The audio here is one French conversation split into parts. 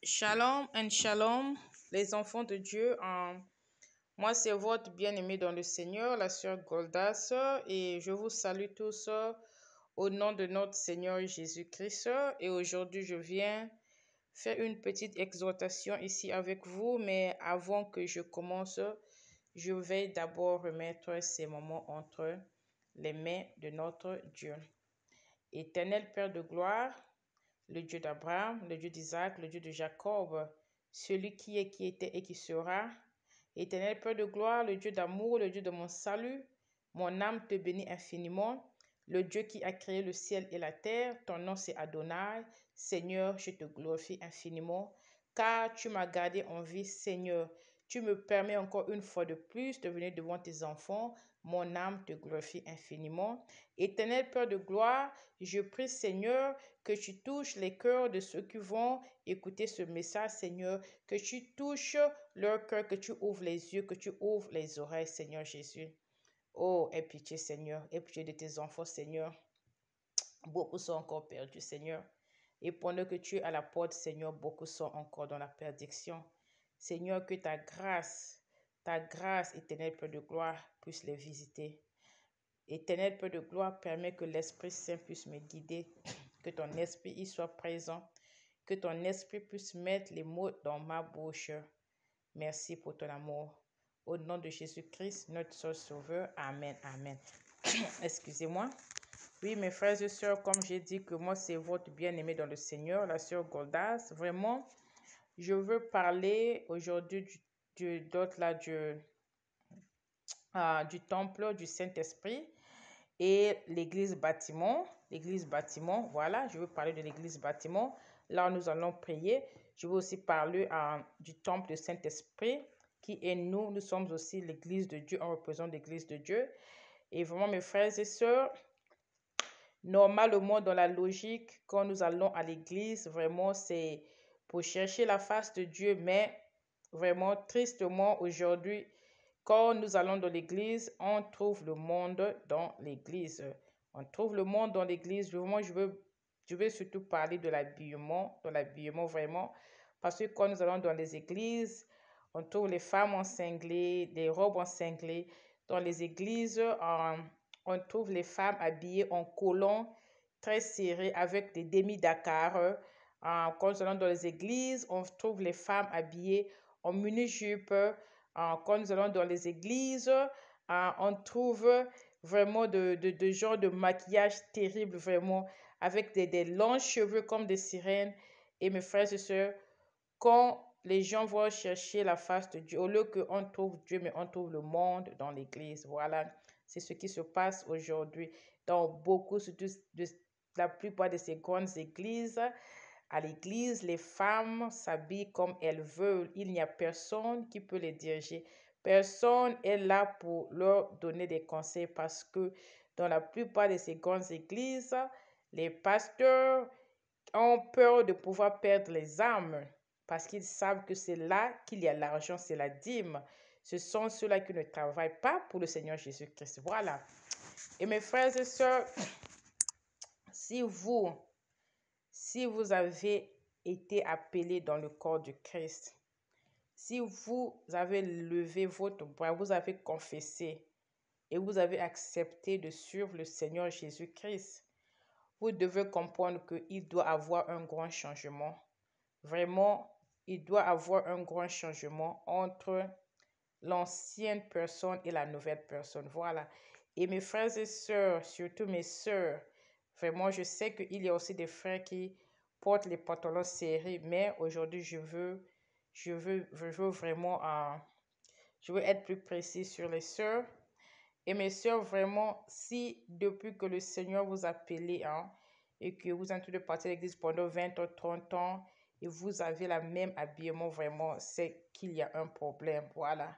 Shalom and shalom, les enfants de Dieu. Moi, c'est votre bien-aimé dans le Seigneur, la sœur Goldas, et je vous salue tous au nom de notre Seigneur Jésus-Christ. Et aujourd'hui, je viens faire une petite exhortation ici avec vous, mais avant que je commence, je vais d'abord remettre ces moments entre les mains de notre Dieu. Éternel Père de gloire, le Dieu d'Abraham, le Dieu d'Isaac, le Dieu de Jacob, celui qui est, qui était et qui sera. Éternel Père de gloire, le Dieu d'amour, le Dieu de mon salut, mon âme te bénit infiniment. Le Dieu qui a créé le ciel et la terre, ton nom c'est Adonai. Seigneur, je te glorifie infiniment, car tu m'as gardé en vie, Seigneur. Tu me permets encore une fois de plus de venir devant tes enfants. Mon âme te glorifie infiniment. Éternel Père de gloire, je prie, Seigneur, que tu touches les cœurs de ceux qui vont écouter ce message, Seigneur, que tu touches leur cœur, que tu ouvres les yeux, que tu ouvres les oreilles, Seigneur Jésus. Oh, aie pitié, Seigneur, aie pitié de tes enfants, Seigneur. Beaucoup sont encore perdus, Seigneur. Et pendant que tu es à la porte, Seigneur, beaucoup sont encore dans la perdition. Seigneur, que ta grâce, éternelle Père de gloire, puisse les visiter. Éternel Père de gloire, permet que l'Esprit Saint puisse me guider, que ton esprit y soit présent, que ton esprit puisse mettre les mots dans ma bouche. Merci pour ton amour. Au nom de Jésus-Christ, notre seul Sauveur. Amen. Amen. Excusez-moi. Oui, mes frères et sœurs, comme j'ai dit que moi, c'est votre bien-aimé dans le Seigneur, la sœur Goldas. Vraiment, je veux parler aujourd'hui du temple du Saint-Esprit et l'église bâtiment. L'église bâtiment, voilà, je veux parler de l'église bâtiment. Là, nous allons prier. Je veux aussi parler du temple du Saint-Esprit qui est nous. Nous sommes aussi l'église de Dieu, on représente l'église de Dieu. Et vraiment, mes frères et sœurs, normalement, dans la logique, quand nous allons à l'église, vraiment, c'est pour chercher la face de Dieu. Mais vraiment, tristement, aujourd'hui, quand nous allons dans l'église, on trouve le monde dans l'église. On trouve le monde dans l'église. Vraiment, je veux surtout parler de l'habillement, vraiment. Parce que quand nous allons dans les églises, on trouve les femmes en cinglé, des robes en cinglé. Dans les églises, on trouve les femmes habillées en collant très serré avec des demi-dakar. Quand nous allons dans les églises, on trouve les femmes habillées en mini-jupe. Quand nous allons dans les églises, on trouve vraiment de genre de maquillage terrible, vraiment, avec des longs cheveux comme des sirènes. Et mes frères et sœurs, quand les gens vont chercher la face de Dieu, au lieu qu'on trouve Dieu, mais on trouve le monde dans l'église. Voilà, c'est ce qui se passe aujourd'hui dans beaucoup, surtout la plupart de ces grandes églises. À l'église, les femmes s'habillent comme elles veulent. Il n'y a personne qui peut les diriger. Personne est là pour leur donner des conseils parce que dans la plupart de ces grandes églises, les pasteurs ont peur de pouvoir perdre les âmes parce qu'ils savent que c'est là qu'il y a l'argent, c'est la dîme. Ce sont ceux-là qui ne travaillent pas pour le Seigneur Jésus-Christ. Voilà. Et mes frères et sœurs, si vous avez été appelés dans le corps du Christ, si vous avez levé votre bras, vous avez confessé et vous avez accepté de suivre le Seigneur Jésus-Christ, vous devez comprendre qu'il doit avoir un grand changement. Vraiment, il doit avoir un grand changement entre l'ancienne personne et la nouvelle personne. Voilà. Et mes frères et sœurs, surtout mes sœurs, vraiment, je sais qu'il y a aussi des frères qui portent les pantalons serrés, mais aujourd'hui, je veux vraiment, je veux être plus précis sur les sœurs. Et mes sœurs, vraiment, si depuis que le Seigneur vous a appelé, et que vous êtes en train de partir à l'église pendant 20 ou 30 ans, et vous avez la même habillement, vraiment, c'est qu'il y a un problème. Voilà.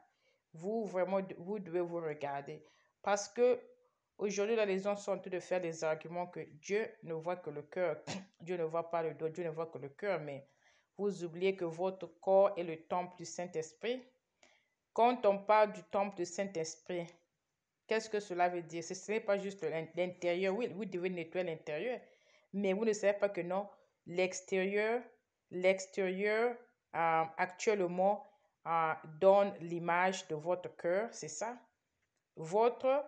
Vous, vraiment, vous devez vous regarder. Parce que aujourd'hui, les gens sont en train de faire des arguments que Dieu ne voit que le cœur. Dieu ne voit pas le dos, Dieu ne voit que le cœur. Mais vous oubliez que votre corps est le temple du Saint-Esprit. Quand on parle du temple du Saint-Esprit, qu'est-ce que cela veut dire? Ce n'est pas juste l'intérieur. Oui, vous devez nettoyer l'intérieur. Mais vous ne savez pas que non, l'extérieur l'extérieur actuellement donne l'image de votre cœur, c'est ça? Votre,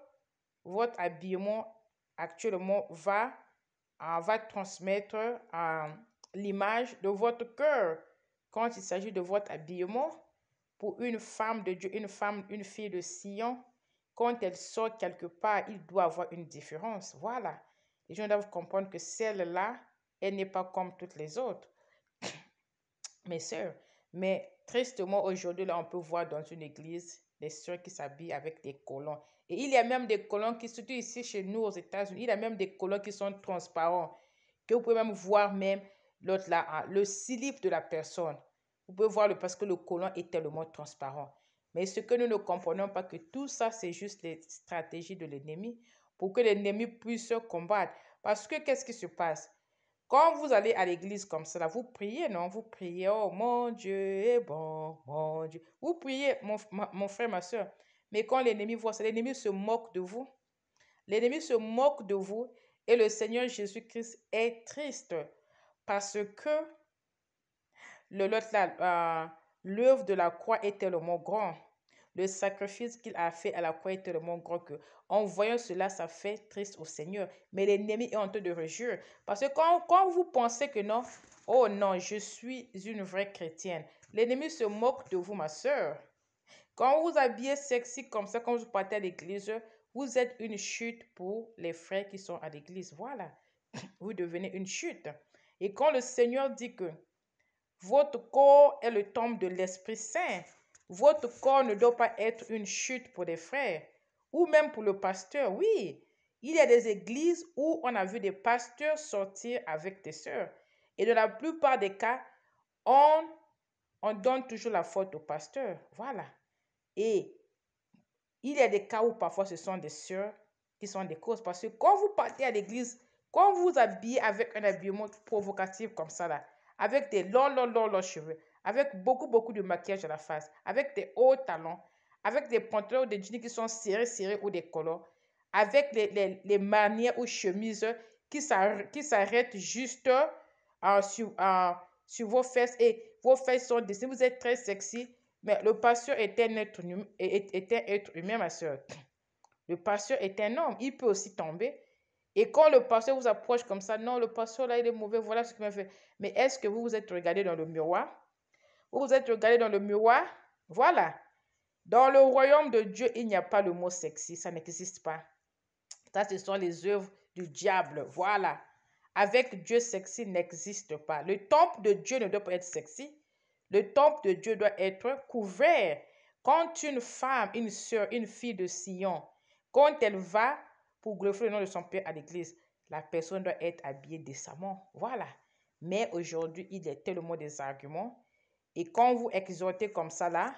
votre habillement actuellement va transmettre l'image de votre cœur quand il s'agit de votre habillement. Pour une femme de Dieu, une femme, une fille de Sion, quand elle sort quelque part, il doit avoir une différence. Voilà. Les gens doivent comprendre que celle-là, elle n'est pas comme toutes les autres, mes sœurs. Mais tristement, aujourd'hui, là, on peut voir dans une église des sœurs qui s'habillent avec des collants. Et il y a même des collants qui, surtout ici chez nous aux États-Unis, il y a même des collants qui sont transparents, que vous pouvez même voir même l'autre là, le slip de la personne. Vous pouvez voir parce que le collant est tellement transparent. Mais ce que nous ne comprenons pas, que tout ça, c'est juste les stratégies de l'ennemi pour que l'ennemi puisse combattre. Parce que qu'est-ce qui se passe? Quand vous allez à l'église comme ça, là, vous priez, non? Vous priez, oh mon Dieu est bon, mon Dieu. Vous priez, mon frère, ma soeur. Mais quand l'ennemi voit ça, l'ennemi se moque de vous. L'ennemi se moque de vous et le Seigneur Jésus-Christ est triste parce que l'œuvre de la croix est tellement grand. Le sacrifice qu'il a fait à la croix est tellement grand que, en voyant cela, ça fait triste au Seigneur. Mais l'ennemi est en train de réjouir. Parce que quand vous pensez que non, oh non, je suis une vraie chrétienne, l'ennemi se moque de vous, ma soeur. Quand vous habillez sexy comme ça, quand vous partez à l'église, vous êtes une chute pour les frères qui sont à l'église. Voilà, vous devenez une chute. Et quand le Seigneur dit que votre corps est le temple de l'Esprit Saint. Votre corps ne doit pas être une chute pour les frères ou même pour le pasteur. Oui, il y a des églises où on a vu des pasteurs sortir avec des sœurs. Et dans la plupart des cas, on, on donne toujours la faute au pasteur. Voilà. Et il y a des cas où parfois ce sont des sœurs qui sont des causes. Parce que quand vous partez à l'église, quand vous vous habillez avec un habillement provocatif comme ça, là, avec des longs cheveux, avec beaucoup de maquillage à la face, avec des hauts talons, avec des pantalons ou des jeans qui sont serrés ou des collants, avec les manières ou chemises qui s'arrêtent juste sur vos fesses et vos fesses sont dessinées. Vous êtes très sexy, mais le pasteur est un être humain, ma soeur. Le pasteur est un homme. Il peut aussi tomber. Et quand le pasteur vous approche comme ça, non, le pasteur là, il est mauvais, voilà ce qu'il m'a fait. Mais est-ce que vous vous êtes regardé dans le miroir? Vous vous êtes regardé dans le miroir? Voilà. Dans le royaume de Dieu, il n'y a pas le mot sexy. Ça n'existe pas. Ça, ce sont les œuvres du diable. Voilà. Avec Dieu, sexy n'existe pas. Le temple de Dieu ne doit pas être sexy. Le temple de Dieu doit être couvert. Quand une femme, une soeur, une fille de Sion, quand elle va pour glorifier le nom de son Père à l'église, la personne doit être habillée décemment. Voilà. Mais aujourd'hui, il y a tellement des arguments. Et quand vous exhortez comme ça là,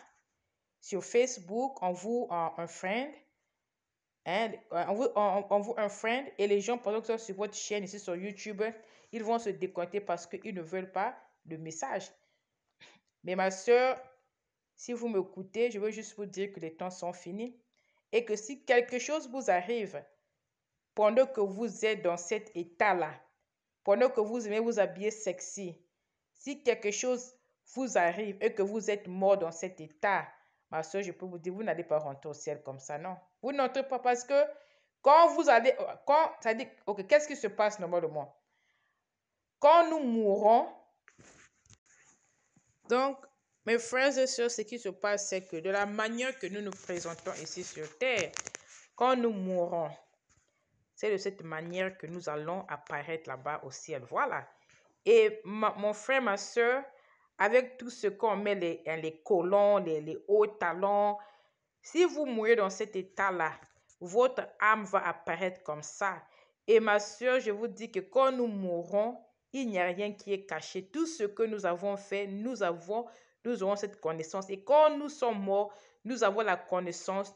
sur Facebook, on vous un friend, hein, on vous un friend et les gens, pendant que ça sur votre chaîne ici sur YouTube, ils vont se décompter parce qu'ils ne veulent pas le message. Mais ma soeur, si vous m'écoutez, je veux juste vous dire que les temps sont finis et que si quelque chose vous arrive pendant que vous êtes dans cet état-là, pendant que vous aimez vous habiller sexy, si quelque chose vous arrive et que vous êtes mort dans cet état, ma soeur, je peux vous dire, vous n'allez pas rentrer au ciel comme ça, non. Vous n'entrez pas parce que quand vous allez, ça dit, ok, qu'est-ce qui se passe normalement? Quand nous mourons, donc, mes frères et sœurs, ce qui se passe, c'est que de la manière que nous nous présentons ici sur terre, quand nous mourons, c'est de cette manière que nous allons apparaître là-bas au ciel. Voilà. Et mon frère, ma soeur, avec tout ce qu'on met, les collants, les hauts talons, si vous mourrez dans cet état-là, votre âme va apparaître comme ça. Et ma soeur, je vous dis que quand nous mourrons, il n'y a rien qui est caché. Tout ce que nous avons fait, nous aurons cette connaissance. Et quand nous sommes morts, nous avons la connaissance,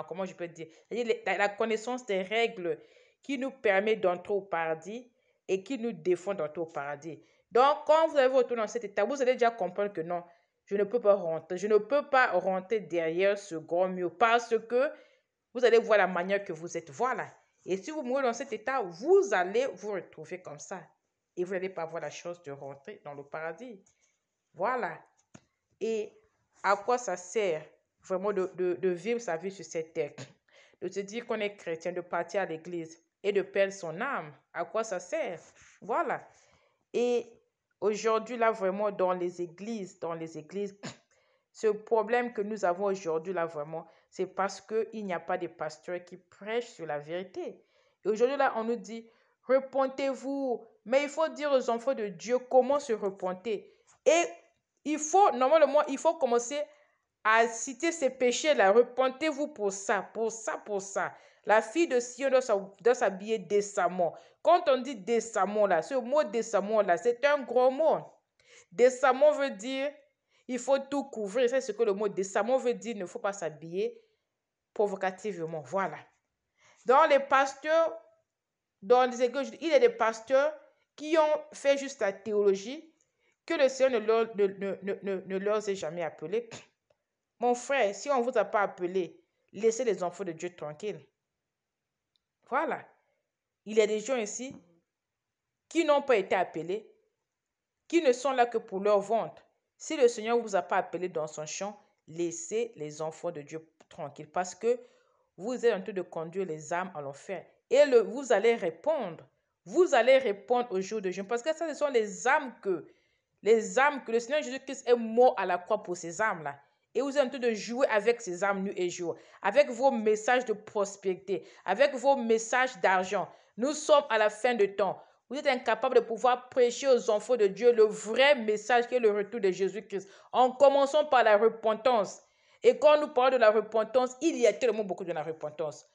comment je peux dire, la connaissance des règles qui nous permet d'entrer au paradis et qui nous défend d'entrer au paradis. Donc, quand vous allez retourner dans cet état, vous allez déjà comprendre que non, je ne peux pas rentrer. Je ne peux pas rentrer derrière ce grand mur parce que vous allez voir la manière que vous êtes. Voilà. Et si vous mourrez dans cet état, vous allez vous retrouver comme ça. et vous n'allez pas avoir la chance de rentrer dans le paradis. Voilà. Et à quoi ça sert vraiment de vivre sa vie sur cette terre? De se dire qu'on est chrétien, de partir à l'église et de perdre son âme. À quoi ça sert? Voilà. Et aujourd'hui, là, vraiment, dans les églises, ce problème que nous avons aujourd'hui, là, vraiment, c'est parce qu'il n'y a pas de pasteurs qui prêchent sur la vérité. Et aujourd'hui, là, on nous dit, repentez-vous. Mais il faut dire aux enfants de Dieu comment se repenter. Et normalement, il faut commencer à citer ces péchés-là. Repentez-vous pour ça, pour ça, pour ça. La fille de Sion doit s'habiller décemment. Quand on dit décemment, là, ce mot décemment, là, c'est un gros mot. Décemment veut dire, il faut tout couvrir. C'est ce que le mot décemment veut dire, il ne faut pas s'habiller provocativement. Voilà. Dans les pasteurs, dans les églises, il y a des pasteurs qui ont fait juste la théologie, que le Seigneur ne leur ait jamais appelé. Mon frère, si on ne vous a pas appelé, laissez les enfants de Dieu tranquilles. Voilà. Il y a des gens ici qui n'ont pas été appelés, qui ne sont là que pour leur ventre. Si le Seigneur ne vous a pas appelé dans son champ, laissez les enfants de Dieu tranquilles parce que vous êtes en train de conduire les âmes à l'enfer. Et vous allez répondre. Vous allez répondre au jour de juge. Parce que ça, ce sont les âmes que le Seigneur Jésus-Christ est mort à la croix pour ces âmes-là. Et vous êtes en train de jouer avec ces âmes nuit et jour, avec vos messages de prospérité, avec vos messages d'argent. Nous sommes à la fin de temps. Vous êtes incapable de pouvoir prêcher aux enfants de Dieu le vrai message qui est le retour de Jésus-Christ. En commençant par la repentance. Et quand nous parlons de la repentance, il y a tellement beaucoup de la repentance.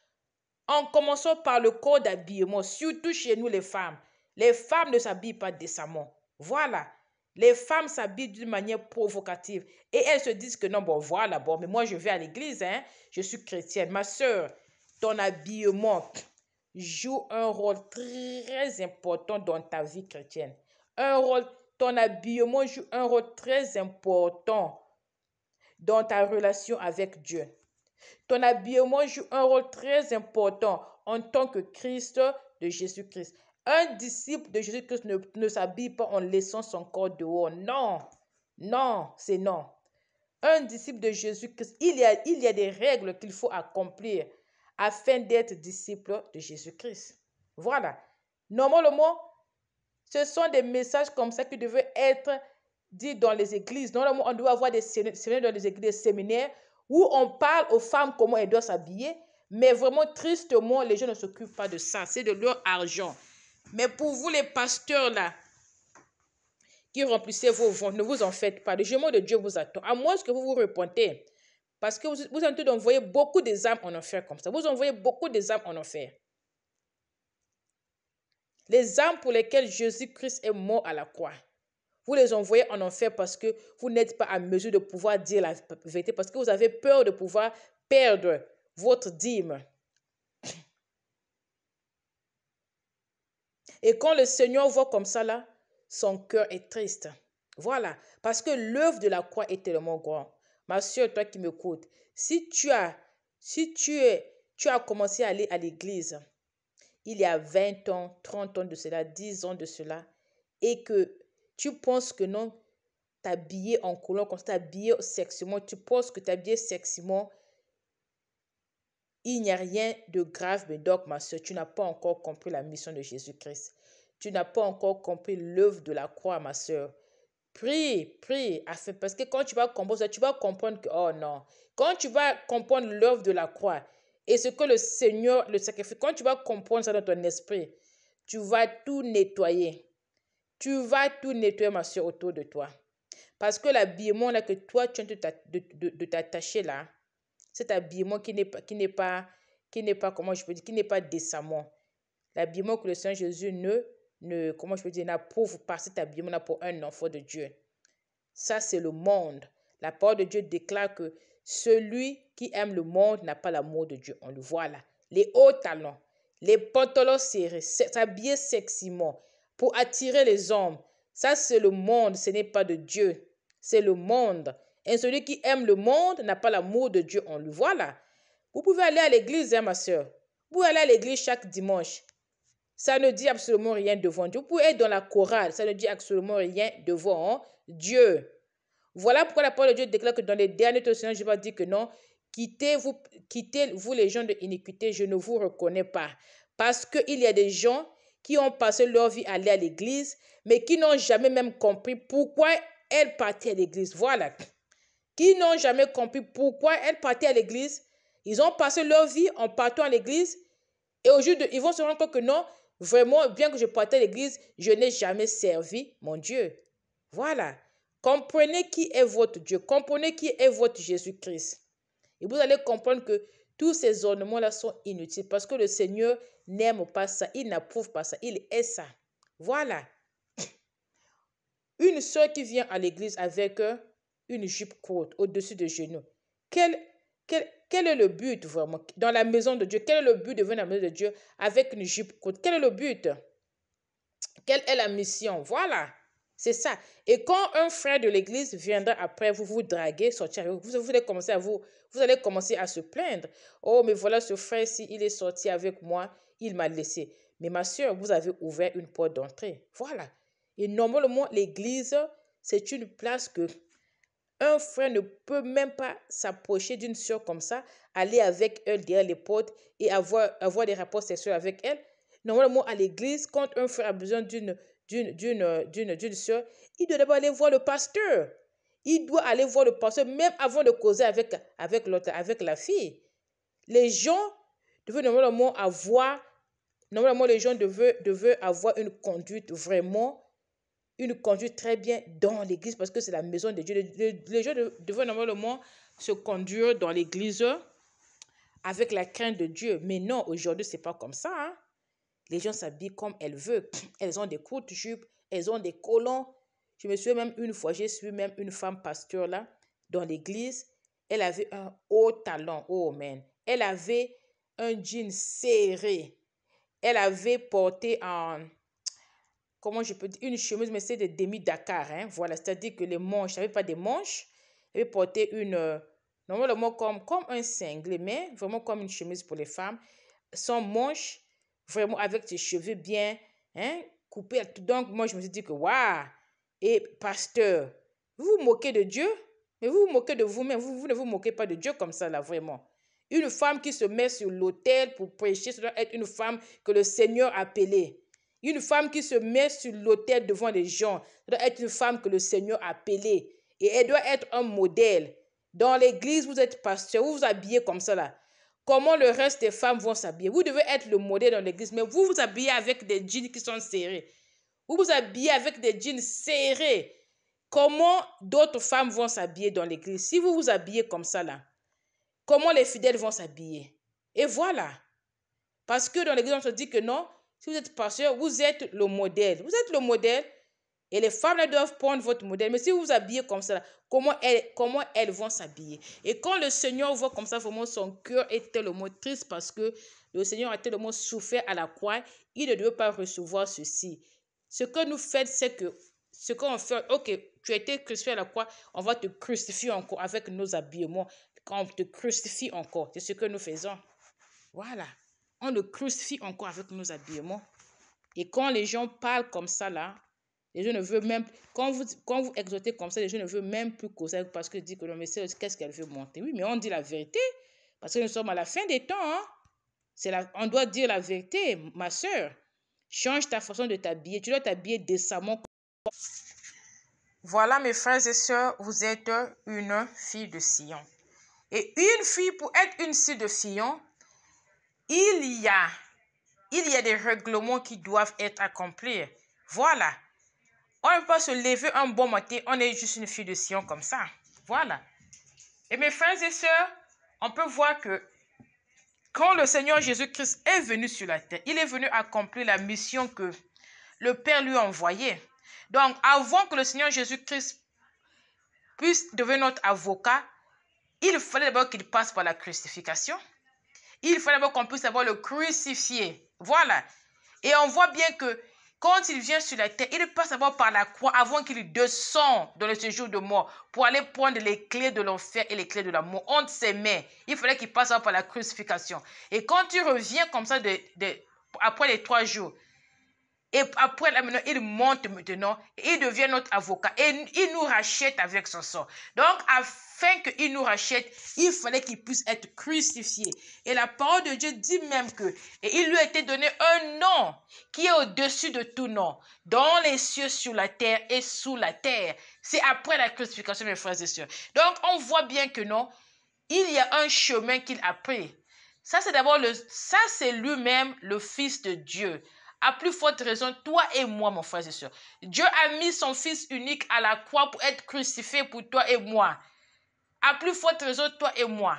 En commençant par le corps d'habillement, surtout chez nous les femmes. Les femmes ne s'habillent pas décemment. Voilà. Les femmes s'habillent d'une manière provocative. Et elles se disent que non, bon, voilà, bon, mais moi je vais à l'église, hein, je suis chrétienne. Ma soeur, ton habillement joue un rôle très important dans ta vie chrétienne. Ton habillement joue un rôle très important dans ta relation avec Dieu. Ton habillement joue un rôle très important en tant que Christ de Jésus-Christ. Un disciple de Jésus-Christ ne s'habille pas en laissant son corps dehors. Non, non, c'est non. Un disciple de Jésus-Christ, il y a des règles qu'il faut accomplir afin d'être disciple de Jésus-Christ. Voilà. Normalement, ce sont des messages comme ça qui devaient être dits dans les églises. Normalement, on doit avoir des séminaires dans les églises, des séminaires où on parle aux femmes comment elles doivent s'habiller. Mais vraiment, tristement, les gens ne s'occupent pas de ça. C'est de leur argent. Mais pour vous, les pasteurs, là, qui remplissez vos ventres, ne vous en faites pas. Le jugement de Dieu vous attend. À moins que vous vous repentez. Parce que vous êtes en train d'envoyer beaucoup des âmes en enfer comme ça. Vous envoyez beaucoup des âmes en enfer. Les âmes pour lesquelles Jésus-Christ est mort à la croix. Vous les envoyez en enfer parce que vous n'êtes pas à mesure de pouvoir dire la vérité, parce que vous avez peur de pouvoir perdre votre dîme. Et quand le Seigneur voit comme ça, là, son cœur est triste. Voilà, parce que l'œuvre de la croix est tellement grande. Ma soeur, toi qui m'écoutes, si tu as commencé à aller à l'église il y a 20 ans, 30 ans de cela, 10 ans de cela, et que tu penses que non, t'habiller en couleur, quand t'habiller sexuellement, tu penses que t'habiller sexuellement, il n'y a rien de grave, mais donc, ma soeur, tu n'as pas encore compris la mission de Jésus-Christ. Tu n'as pas encore compris l'œuvre de la croix, ma soeur. Prie, parce que quand tu vas comprendre ça, tu vas comprendre que, oh non, quand tu vas comprendre l'œuvre de la croix et ce que le Seigneur, le sacrifice, quand tu vas comprendre ça dans ton esprit, tu vas tout nettoyer. Tu vas tout nettoyer, ma soeur, autour de toi. Parce que l'habillement là que toi, tu as de t'attacher là, cet habillement qui n'est pas, comment je peux dire, qui n'est pas décemment. L'habillement que le Seigneur Jésus comment je peux dire, n'approuve pas cet habillement là pour un enfant de Dieu. Ça, c'est le monde. La parole de Dieu déclare que celui qui aime le monde n'a pas l'amour de Dieu. On le voit là. Les hauts talons, les pantalons serrés, s'habiller seximent pour attirer les hommes. Ça, c'est le monde, ce n'est pas de Dieu. C'est le monde. Et celui qui aime le monde n'a pas l'amour de Dieu. On le voit là. Vous pouvez aller à l'église, hein, ma soeur. Vous pouvez aller à l'église chaque dimanche. ça ne dit absolument rien devant Dieu. Vous pouvez être dans la chorale, ça ne dit absolument rien devant Dieu. Voilà pourquoi la parole de Dieu déclare que dans les derniers temps, je vais dire que non, quittez-vous les gens de iniquité, je ne vous reconnais pas. Parce qu'il y a des gens qui ont passé leur vie à aller à l'église, mais qui n'ont jamais même compris pourquoi elles partaient à l'église. Voilà. Qui n'ont jamais compris pourquoi elles partaient à l'église. Ils ont passé leur vie en partant à l'église, et aujourd'hui, ils vont se rendre compte que non, vraiment, bien que je partais à l'église, je n'ai jamais servi mon Dieu. Voilà. Comprenez qui est votre Dieu. Comprenez qui est votre Jésus-Christ. Et vous allez comprendre que tous ces ornements-là sont inutiles parce que le Seigneur n'aime pas ça. Il n'approuve pas ça. Il est ça. Voilà. Une soeur qui vient à l'église avec une jupe courte au-dessus des genoux. Quel est le but vraiment dans la maison de Dieu? Quel est le but de venir dans la maison de Dieu avec une jupe courte? Quel est le but? Quelle est la mission? Voilà, c'est ça. Et quand un frère de l'église viendra après vous draguer, sortir avec vous, vous allez commencer à se plaindre. Oh, mais voilà ce frère-ci, il est sorti avec moi, il m'a laissé. Mais ma soeur, vous avez ouvert une porte d'entrée. Voilà. Et normalement, l'église, c'est une place que un frère ne peut même pas s'approcher d'une soeur comme ça, aller avec elle derrière les portes et avoir des rapports sexuels avec elle. Normalement, à l'église, quand un frère a besoin d'une soeur, il doit d'abord aller voir le pasteur. Il doit aller voir le pasteur même avant de causer avec la fille. Les gens devaient normalement avoir une conduite vraiment, une conduite très bien dans l'église parce que c'est la maison de Dieu. Les gens devaient normalement se conduire dans l'église avec la crainte de Dieu. Mais non, aujourd'hui, ce n'est pas comme ça. Hein? Les gens s'habillent comme elles veulent. Elles ont des courtes jupes, elles ont des collants. Je me souviens même une fois, j'ai suivi même une femme pasteur là, dans l'église. Elle avait un haut talon. Oh man. Elle avait un jean serré. Elle avait porté comment je peux dire, une chemise, mais c'est des demi-Dakar. Hein? Voilà, c'est-à-dire que les manches, ça n'avait pas des manches. Elle avait porté normalement comme un cinglé, mais vraiment comme une chemise pour les femmes. Sans manches, vraiment avec ses cheveux bien coupés. Donc, moi, je me suis dit que, waouh! Et pasteur, vous vous moquez de Dieu, mais vous vous moquez de vous-même. Vous ne vous moquez pas de Dieu comme ça, là, vraiment. Une femme qui se met sur l'autel pour prêcher, ça doit être une femme que le Seigneur a appelée. Une femme qui se met sur l'autel devant les gens, ça doit être une femme que le Seigneur a appelée. Et elle doit être un modèle. Dans l'église, vous êtes pasteur, vous vous habillez comme ça, là. Comment le reste des femmes vont s'habiller? Vous devez être le modèle dans l'église, mais vous vous habillez avec des jeans qui sont serrés. Vous vous habillez avec des jeans serrés. Comment d'autres femmes vont s'habiller dans l'église? Si vous vous habillez comme ça, là, comment les fidèles vont s'habiller? Et voilà. Parce que dans l'église, on se dit que non, si vous êtes pasteur, vous êtes le modèle. Vous êtes le modèle. Et les femmes là, doivent prendre votre modèle. Mais si vous vous habillez comme ça, comment elles vont s'habiller? Et quand le Seigneur voit comme ça, vraiment son cœur est tellement triste parce que le Seigneur a tellement souffert à la croix, il ne doit pas recevoir ceci. Ce que nous faisons, c'est que ce qu'on fait, ok, tu as été crucifié à la croix, on va te crucifier encore avec nos habillements. Quand on te crucifie encore, c'est ce que nous faisons. Voilà. On le crucifie encore avec nos habillements. Et quand les gens parlent comme ça, là, les gens ne veulent même, quand vous exhortez comme ça, les gens ne veulent même plus causer parce qu'ils disent que non, mais qu'est-ce qu'elle veut monter? Oui, mais on dit la vérité parce que nous sommes à la fin des temps. Hein? On doit dire la vérité, ma soeur. Change ta façon de t'habiller. Tu dois t'habiller décemment. Voilà, mes frères et sœurs, vous êtes une fille de Sion. Et une fille, pour être une fille de Sion, il y a des règlements qui doivent être accomplis. Voilà. On ne peut pas se lever un bon matin, on est juste une fille de Sion comme ça. Voilà. Et mes frères et sœurs, on peut voir que quand le Seigneur Jésus-Christ est venu sur la terre, il est venu accomplir la mission que le Père lui a envoyée. Donc, avant que le Seigneur Jésus-Christ puisse devenir notre avocat, il fallait d'abord qu'il passe par la crucifixion. Il fallait d'abord qu'on puisse d'abord le crucifier. Voilà. Et on voit bien que quand il vient sur la terre, il passe d'abord par la croix avant qu'il descende dans le séjour de mort pour aller prendre les clés de l'enfer et les clés de la mort. On s'aimait. Il fallait qu'il passe par la crucifixion. Et quand il revient comme ça après les 3 jours, Et après, là, maintenant, il monte maintenant, et il devient notre avocat. Et il nous rachète avec son sang. Donc, afin qu'il nous rachète, il fallait qu'il puisse être crucifié. Et la parole de Dieu dit même que, et il lui a été donné un nom qui est au-dessus de tout nom, dans les cieux, sur la terre et sous la terre. C'est après la crucifixion, mes frères et sœurs. Donc, on voit bien que non, il y a un chemin qu'il a pris. Ça, c'est lui-même le Fils de Dieu. À plus forte raison, toi et moi, mon frère et soeur. Dieu a mis son Fils unique à la croix pour être crucifié pour toi et moi. À plus forte raison, toi et moi.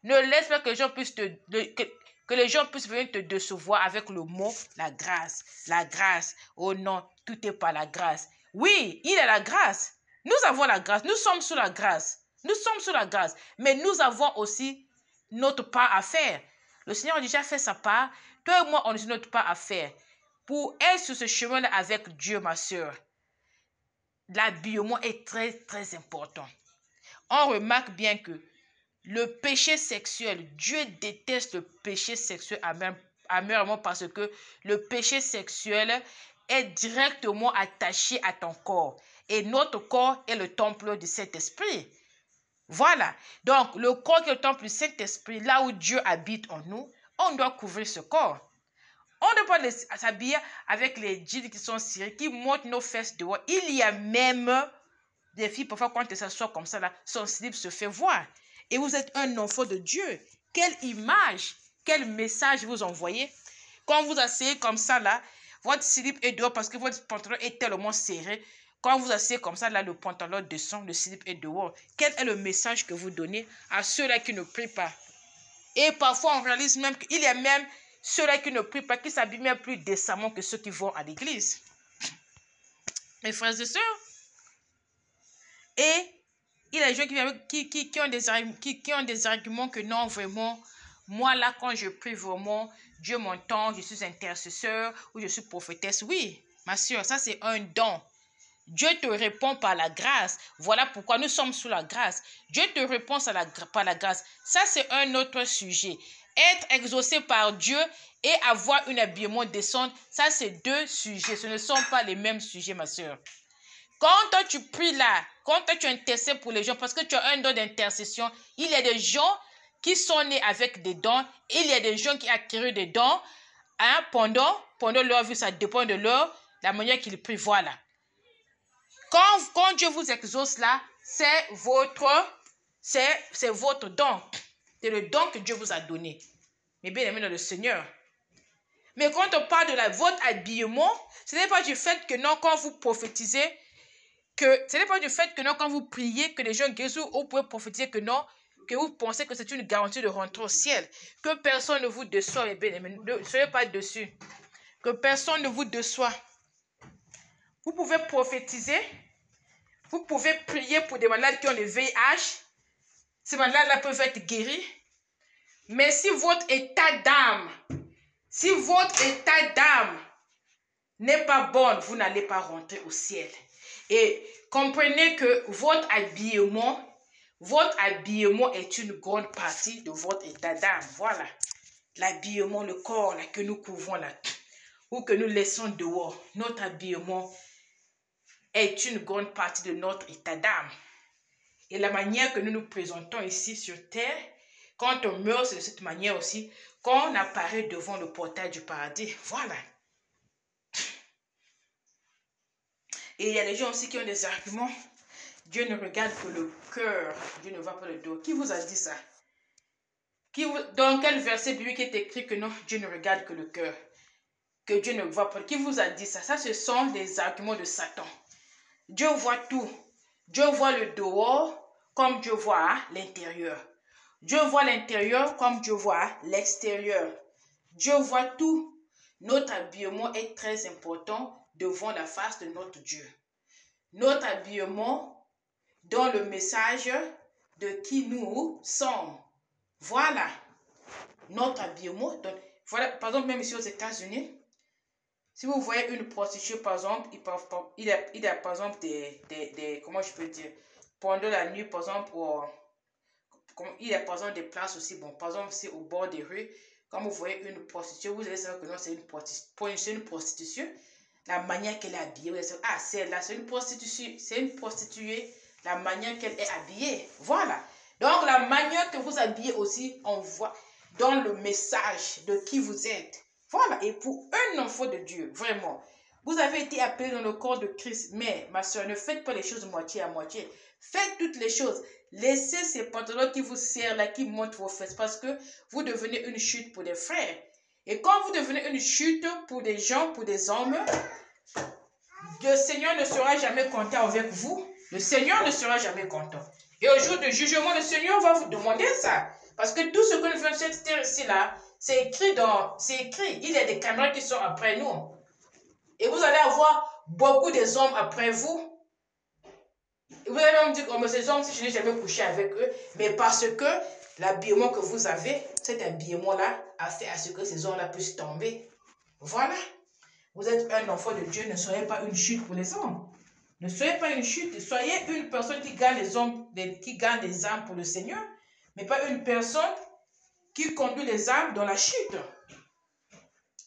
Ne laisse pas que les gens puissent venir te décevoir avec le mot la grâce. La grâce. Oh non, tout est par la grâce. Oui, il a la grâce. Nous avons la grâce. Nous sommes sous la grâce. Nous sommes sous la grâce. Mais nous avons aussi notre part à faire. Le Seigneur a déjà fait sa part. Toi et moi, on a notre part à faire. Pour être sur ce chemin-là avec Dieu, ma soeur, l'habillement est très, très important. On remarque bien que le péché sexuel, Dieu déteste le péché sexuel amèrement parce que le péché sexuel est directement attaché à ton corps. Et notre corps est le temple du Saint-Esprit. Voilà. Donc, le corps qui est le temple du Saint-Esprit, là où Dieu habite en nous, on doit couvrir ce corps. On ne doit pas s'habiller avec les jeans qui sont cirés, qui montrent nos fesses dehors. Il y a même des filles, parfois, quand elles s'assoient comme ça, là, son slip se fait voir. Et vous êtes un enfant de Dieu. Quelle image, quel message vous envoyez? Quand vous asseyez comme ça, là, votre slip est dehors parce que votre pantalon est tellement serré. Quand vous asseyez comme ça, là, le pantalon descend, le slip est dehors. Quel est le message que vous donnez à ceux-là qui ne prient pas? Et parfois, on réalise même qu'il y a même ceux-là qui ne prient pas, qui s'habillent même plus décemment que ceux qui vont à l'église. Mes frères et sœurs. Et il y a des gens qui ont des arguments que non, vraiment, moi là, quand je prie vraiment, Dieu m'entend, je suis intercesseur ou je suis prophétesse. Oui, ma soeur, ça c'est un don. Dieu te répond par la grâce. Voilà pourquoi nous sommes sous la grâce. Dieu te répond par la grâce. Ça, c'est un autre sujet. Être exaucé par Dieu et avoir un habillement décent, ça, c'est deux sujets. Ce ne sont pas les mêmes sujets, ma soeur. Quand toi, tu pries là, quand toi, tu intercèdes pour les gens, parce que tu as un don d'intercession, il y a des gens qui sont nés avec des dons, il y a des gens qui acquièrent des dons pendant leur vie, ça dépend de la manière qu'ils prient. Voilà. Quand Dieu vous exauce là, c'est votre don. C'est le don que Dieu vous a donné. Mais bien aimé dans le Seigneur. Mais quand on parle de votre habillement, ce n'est pas du fait que non, quand vous prophétisez, ce n'est pas du fait que non, quand vous priez, que les gens guérissent, ou vous pouvez prophétiser que non, que vous pensez que c'est une garantie de rentrer au ciel. Que personne ne vous déçoit, mais bien aimé, ne soyez pas dessus. Que personne ne vous déçoit. Vous pouvez prophétiser. Vous pouvez prier pour des malades qui ont le VIH. Ces malades-là peuvent être guéris. Mais si votre état d'âme n'est pas bon, vous n'allez pas rentrer au ciel. Et comprenez que votre habillement est une grande partie de votre état d'âme. Voilà. L'habillement, le corps là, que nous couvrons là, ou que nous laissons dehors. Notre habillement est une grande partie de notre état d'âme. Et la manière que nous nous présentons ici sur terre, quand on meurt, c'est de cette manière aussi, quand on apparaît devant le portail du paradis. Voilà. Et il y a des gens aussi qui ont des arguments. Dieu ne regarde que le cœur. Dieu ne voit pas le dos. Qui vous a dit ça? Dans quel verset biblique est écrit que non, Dieu ne regarde que le cœur? Que Dieu ne voit pas. Qui vous a dit ça? Ça, ce sont des arguments de Satan. Dieu voit tout. Dieu voit le dehors comme Dieu voit l'intérieur. Dieu voit l'intérieur comme Dieu voit l'extérieur. Dieu voit tout. Notre habillement est très important devant la face de notre Dieu. Notre habillement donne le message de qui nous sommes. Voilà. Notre habillement donne. Voilà, par exemple, même ici aux États-Unis, si vous voyez une prostituée, par exemple, il y a par exemple comment je peux dire, pendant la nuit, par exemple, il y a par exemple des places aussi, bon, par exemple, c'est au bord des rues, quand vous voyez une prostituée, vous allez savoir que non, c'est une prostitution. la manière qu'elle est habillée. Vous allez, ah, celle-là, c'est une prostituée, la manière qu'elle est habillée. Voilà. Donc, la manière que vous habillez aussi, on voit dans le message de qui vous êtes. Voilà. Et pour un enfant de Dieu, vraiment, vous avez été appelé dans le corps de Christ. Mais, ma soeur, ne faites pas les choses moitié à moitié. Faites toutes les choses. Laissez ces pantalons qui vous serrent là, qui montrent vos fesses, parce que vous devenez une chute pour des frères. Et quand vous devenez une chute pour des gens, pour des hommes, le Seigneur ne sera jamais content avec vous. Le Seigneur ne sera jamais content. Et au jour du jugement, le Seigneur va vous demander ça. Parce que tout ce que nous faisons sur cette terre ici, là, c'est écrit. Il y a des caméras qui sont après nous. Et vous allez avoir beaucoup des hommes après vous. Et vous allez même dire, oh, mais ces hommes, si je n'ai jamais couché avec eux, mais parce que l'habillement que vous avez, cet habillement-là, a fait à ce que ces hommes-là puissent tomber. Voilà. Vous êtes un enfant de Dieu, ne soyez pas une chute pour les hommes. Ne soyez pas une chute, soyez une personne qui gagne les hommes, qui gagne les âmes pour le Seigneur, mais pas une personne qui conduit les âmes dans la chute.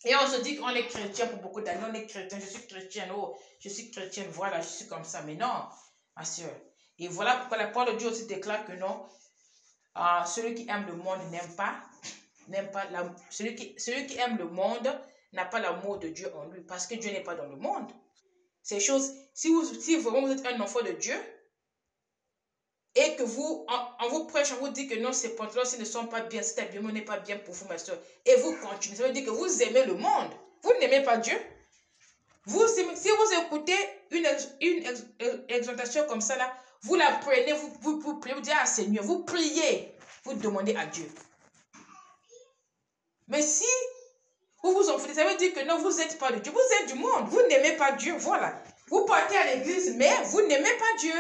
Et on se dit qu'on est chrétien pour beaucoup d'années, on est chrétien, je suis chrétienne, oh, je suis chrétienne, voilà, je suis comme ça. Mais non, ma soeur. Et voilà pourquoi la parole de Dieu aussi déclare que non, celui qui aime le monde celui qui aime le monde n'a pas l'amour de Dieu en lui, parce que Dieu n'est pas dans le monde. Ces choses, si vraiment vous êtes un enfant de Dieu, et que vous, on vous prêche, on vous dit que non, ces pantalons-ci ne sont pas bien, cet habillement n'est pas bien pour vous, ma soeur, et vous continuez, ça veut dire que vous aimez le monde, vous n'aimez pas Dieu. Si vous écoutez une exhortation comme ça, là, vous la prenez, vous priez, vous dites, ah Seigneur, vous priez, vous demandez à Dieu. Mais si vous vous en foutez, ça veut dire que non, vous n'êtes pas de Dieu, vous êtes du monde, vous n'aimez pas Dieu, voilà. Vous partez à l'église, mais vous n'aimez pas Dieu,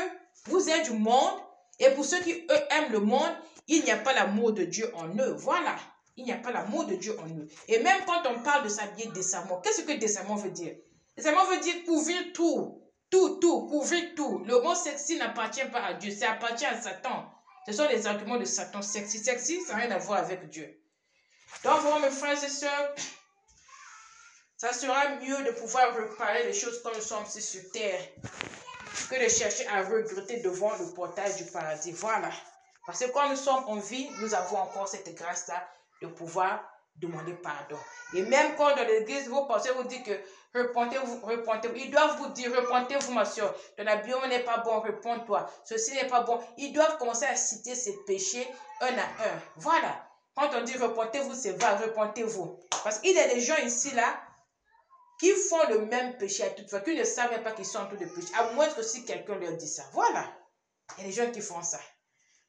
vous êtes du monde, et pour ceux qui, eux, aiment le monde, il n'y a pas l'amour de Dieu en eux, voilà. Il n'y a pas l'amour de Dieu en eux. Et même quand on parle de s'habiller décemment, qu'est-ce que décemment veut dire? Décemment veut dire couvrir tout, couvrir tout. Le mot sexy n'appartient pas à Dieu, ça appartient à Satan. Ce sont les arguments de Satan. Sexy, ça n'a rien à voir avec Dieu. Donc, voilà, mes frères et sœurs, ça sera mieux de pouvoir réparer les choses comme nous sommes ici sur terre que de chercher à regretter devant le portail du paradis. Voilà. Parce que quand nous sommes en vie, nous avons encore cette grâce-là de pouvoir demander pardon. Et même quand dans l'église, vos pasteurs vous disent que repentez-vous, repentez-vous. Ils doivent vous dire, repentez-vous, ma soeur. Ton habillement n'est pas bon, repends-toi. Ceci n'est pas bon. Ils doivent commencer à citer ces péchés un à un. Voilà. Quand on dit repentez-vous, c'est vrai, repentez-vous. Parce qu'il y a des gens ici, là, qui font le même péché à toute fois, qui ne savent même pas qu'ils sont en train de pécher, à moins que si quelqu'un leur dit ça. Voilà. Il y a des gens qui font ça.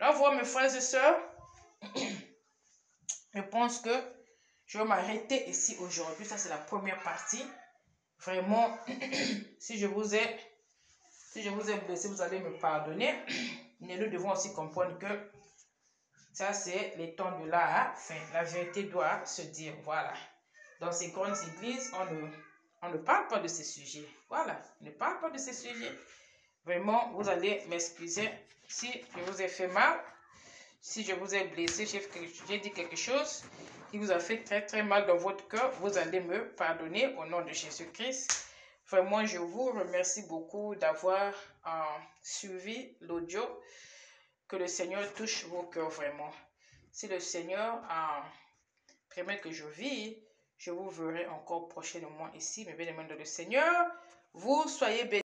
Donc, voilà, mes frères et sœurs, je pense que je vais m'arrêter ici aujourd'hui. Ça, c'est la première partie. Vraiment, si je vous ai blessé, vous allez me pardonner. Mais nous devons aussi comprendre que ça, c'est les temps de la fin. La vérité doit se dire. Voilà. Dans ces grandes églises, on ne parle pas de ces sujets. Voilà. On ne parle pas de ces sujets. Vraiment, vous allez m'excuser si je vous ai fait mal. Si je vous ai blessé, j'ai dit quelque chose qui vous a fait très très mal dans votre cœur, vous allez me pardonner au nom de Jésus-Christ. Vraiment, je vous remercie beaucoup d'avoir suivi l'audio. Que le Seigneur touche vos cœurs vraiment. Si le Seigneur permet que je vis, je vous verrai encore prochainement ici, mes bien-aimés dans le Seigneur. Vous soyez bénis.